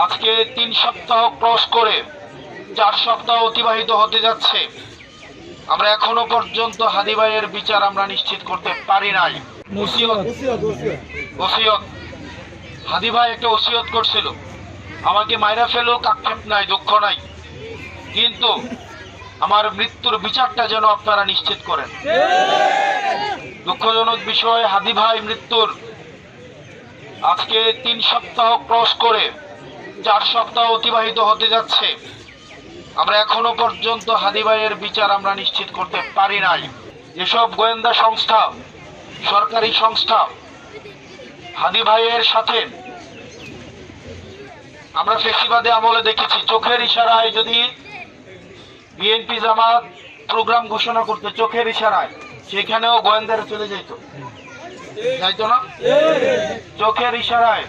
আজকে 3 সপ্তাহ ক্রস করে 4 সপ্তাহ অতিবাহিত হতে যাচ্ছে। আমরা এখনো পর্যন্ত হাদী ভাইয়ের বিচার আমরা নিশ্চিত করতে পারি নাই। ওসিয়ত হাদী ভাই একটা ওসিয়ত করছিল, আমাকে মাইরা ফেলুক, আক্ষেপ নাই, দুঃখ নাই, কিন্তু আমার মৃত্যুর বিচারটা যেন আপনারা নিশ্চিত করেন। দুঃখজনক বিষয়, হাদী ভাই মৃত্যুর আজকে 3 সপ্তাহ ক্রস করে 4 সপ্তাহ অতিবাহিত হতে যাচ্ছে। আমরা এখনো পর্যন্ত হাদী ভাইয়ের বিচার আমরা নিশ্চিত করতে পারি নাই। যেসব গোয়েন্দা সংস্থা, সরকারি সংস্থা হাদী ভাইয়ের সাথে, আমরা ফেসিবাদে আমলে দেখেছি, চোখের ইশারায় যদি বিএনপি জামাত প্রোগ্রাম ঘোষণা করতে, চোখের ইশারায় সেখানেও গোয়েন্দারা চলে যাইতো না? চোখের ইশারায়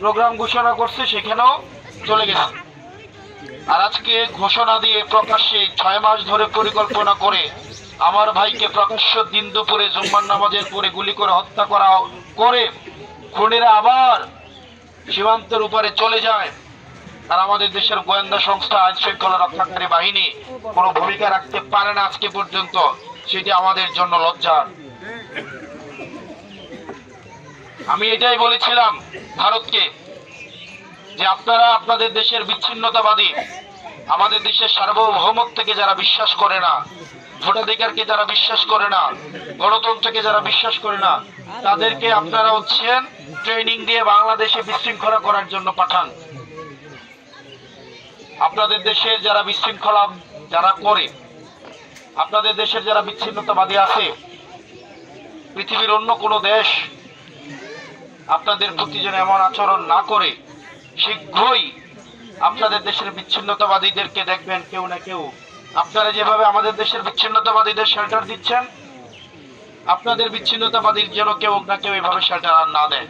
প্রোগ্রাম ঘোষণা করছে, সেখানেও চলে গেছে। আর আজকে ঘোষণা দিয়ে প্রকাশ্যে 6 মাস ধরে পরিকল্পনা করে আমার ভাইকে প্রকাশ্য দিন দুপুরে জুম্মার নামাজের পরে গুলি করে হত্যা করা করে খুনিরা আবার সীমান্তের উপরে চলে যায়। আর আমাদের দেশের গোয়েন্দা সংস্থা, আইন শৃঙ্খলা রক্ষাকারী বাহিনী কোনো ভূমিকা রাখতে পারে না আজকে পর্যন্ত। সেটি আমাদের জন্য লজ্জার। আমি এটাই বলেছিলাম ভারতকে, যে আপনারা আপনাদের দেশের বিচ্ছিন্নতাবাদী, আমাদের দেশের সার্বভৌমত্বকে যারা বিশ্বাস করে না, ভোটাধিকারকে যারা বিশ্বাস করে না, গণতন্ত্রকে যারা বিশ্বাস করে না, তাদেরকে আপনারা ট্রেনিং দিয়ে বাংলাদেশে বিশৃঙ্খলা করার জন্য পাঠান। আপনাদের দেশের যারা বিশৃঙ্খলা যারা করে, আপনাদের দেশের যারা বিচ্ছিন্নতাবাদী আছে, পৃথিবীর অন্য কোনো দেশ আপনাদের প্রতি যেন এমন আচরণ না করে, শীঘ্রই আপনাদের দেশের বিচ্ছিন্নতাবাদীদেরকে দেখবেন কেউ না কেউ, আপনারা যেভাবে আমাদের দেশের বিচ্ছিন্নতাবাদীদের শেল্টার দিচ্ছেন, আপনাদের বিচ্ছিন্নতাবাদীর যেন কেউ না কেউ এভাবে শেল্টার না দেয়।